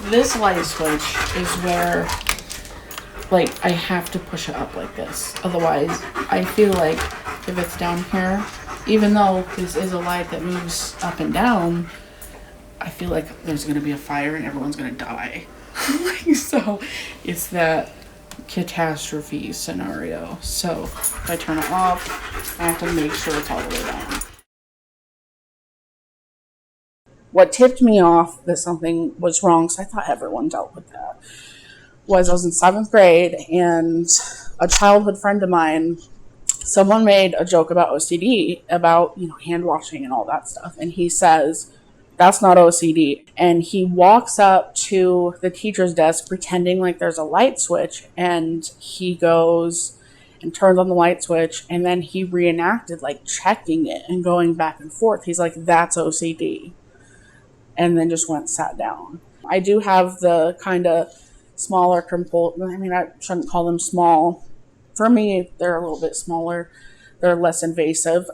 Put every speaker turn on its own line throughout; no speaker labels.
This light switch is where, like, I have to push it up like this. Otherwise, I feel like if it's down here, even though this is a light that moves up and down, I feel like there's going to be a fire and everyone's going to die. So it's that catastrophe scenario. So if I turn it off, I have to make sure it's all the way down. What tipped me off that something was wrong, so I thought everyone dealt with that, was I was in 7th grade and a childhood friend of mine, someone made a joke about OCD, about, hand washing and all that stuff. And he says, that's not OCD. And he walks up to the teacher's desk pretending like there's a light switch, and he goes and turns on the light switch, and then he reenacted like checking it and going back and forth. He's like, that's OCD. And then just went and sat down. I do have the kind of smaller I shouldn't call them small. For me, they're a little bit smaller. They're less invasive.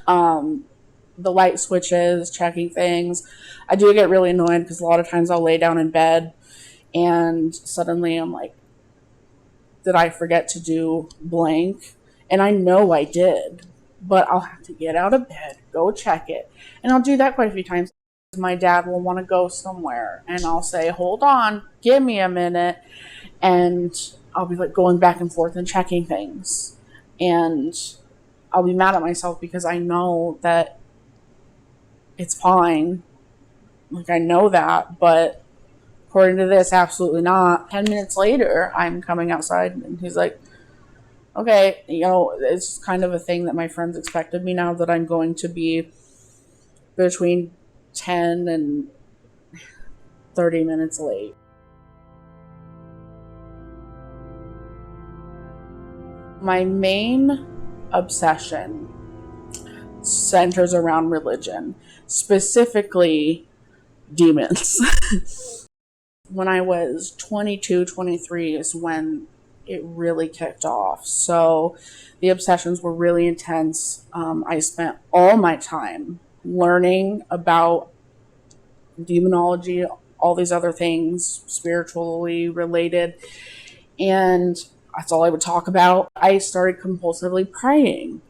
The light switches, checking things. I do get really annoyed because a lot of times I'll lay down in bed and suddenly I'm like, did I forget to do blank? And I know I did, but I'll have to get out of bed, go check it. And I'll do that quite a few times. My dad will want to go somewhere and I'll say, hold on, give me a minute. And I'll be like going back and forth and checking things. And I'll be mad at myself because I know that it's fine. Like, I know that, but according to this, absolutely not. 10 minutes later, I'm coming outside and he's like, okay, it's kind of a thing that my friends expect of me now, that I'm going to be between 10 and 30 minutes late. My main obsession centers around religion, specifically demons. When I was 22, 23 is when it really kicked off. So the obsessions were really intense. I spent all my time learning about demonology, all these other things, spiritually related, and that's all I would talk about. I started compulsively praying,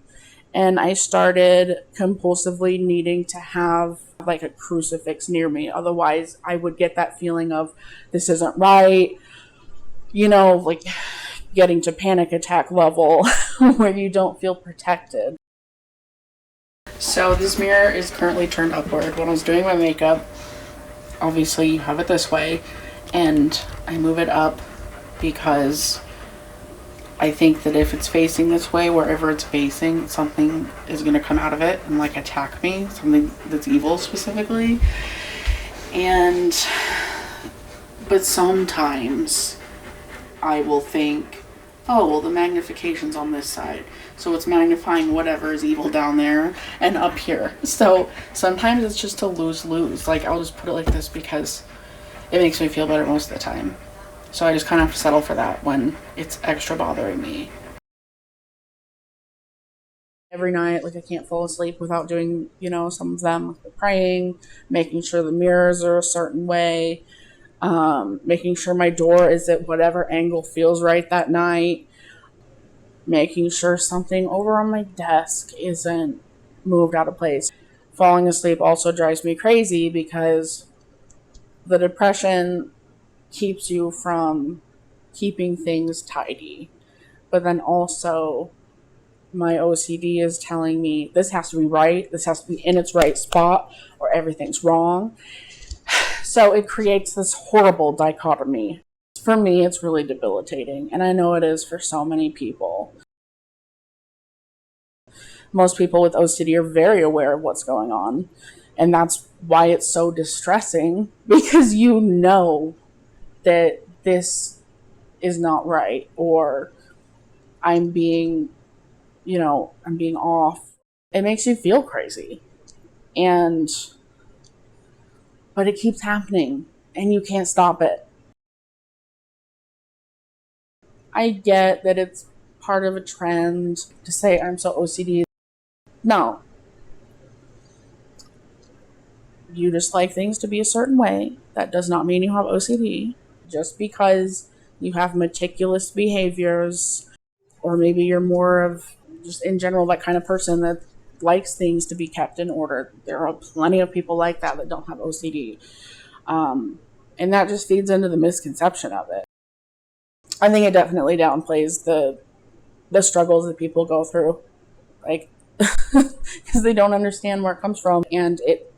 and I started compulsively needing to have like a crucifix near me. Otherwise, I would get that feeling of this isn't right, like getting to panic attack level where you don't feel protected. So this mirror is currently turned upward. When I was doing my makeup, obviously you have it this way, and I move it up because I think that if it's facing this way, wherever it's facing, something is going to come out of it and like attack me, something that's evil specifically. But sometimes I will think, oh, well, the magnification's on this side, so it's magnifying whatever is evil down there and up here. So sometimes it's just a lose-lose. Like, I'll just put it like this because it makes me feel better most of the time. So I just kind of have to settle for that when it's extra bothering me. Every night, like, I can't fall asleep without doing, some of them, like the praying, making sure the mirrors are a certain way, making sure my door is at whatever angle feels right that night, making sure something over on my desk isn't moved out of place. Falling asleep also drives me crazy because the depression keeps you from keeping things tidy. But then also my OCD is telling me this has to be right, this has to be in its right spot, or everything's wrong. So it creates this horrible dichotomy. For me, it's really debilitating, and I know it is for so many people. Most people with OCD are very aware of what's going on, and that's why it's so distressing, because you know that this is not right, or I'm being off. It makes you feel crazy. But it keeps happening and you can't stop it. I get that it's part of a trend to say I'm so OCD. No. You just like things to be a certain way. That does not mean you have OCD. Just because you have meticulous behaviors, or maybe you're more of just in general that kind of person that likes things to be kept in order. There are plenty of people like that that don't have OCD. And that just feeds into the misconception of it. I think it definitely downplays the struggles that people go through, like, because they don't understand where it comes from, and it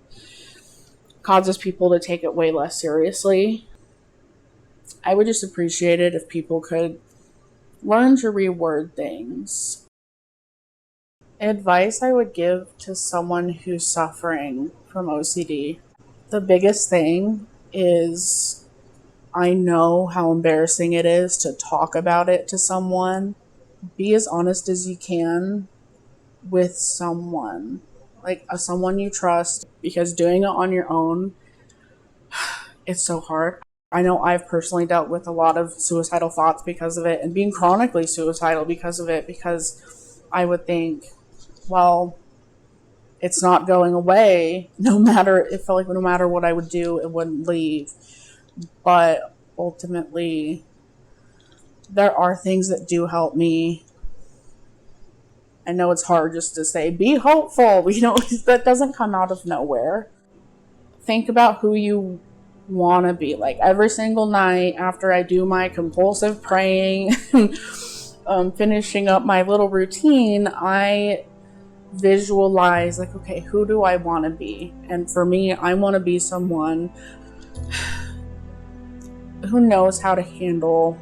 causes people to take it way less seriously. I would just appreciate it if people could learn to reword things. Advice I would give to someone who's suffering from OCD. The biggest thing is, I know how embarrassing it is to talk about it to someone. Be as honest as you can with someone, like someone you trust, because doing it on your own, it's so hard. I know I've personally dealt with a lot of suicidal thoughts because of it, and being chronically suicidal because of it, because I would think, well, it's not going away. It felt like no matter what I would do, it wouldn't leave. But ultimately, there are things that do help me. I know it's hard just to say, be hopeful. That doesn't come out of nowhere. Think about who you want to be. Like, every single night after I do my compulsive praying, finishing up my little routine, I visualize, like, okay, who do I want to be? And for me, I want to be someone who knows how to handle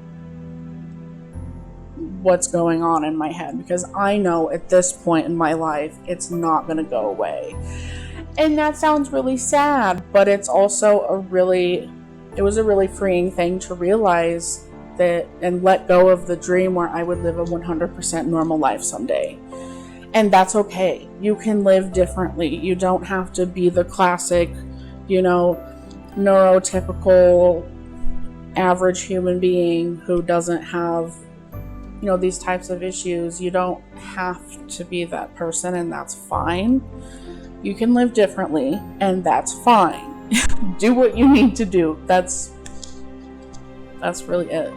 what's going on in my head, because I know at this point in my life it's not going to go away. And that sounds really sad, but it's also it was a really freeing thing to realize that, and let go of the dream where I would live a 100% normal life someday. And that's okay. You can live differently. You don't have to be the classic, neurotypical average human being who doesn't have, these types of issues. You don't have to be that person, and that's fine. You can live differently, and that's fine. Do what you need to do. That's really it.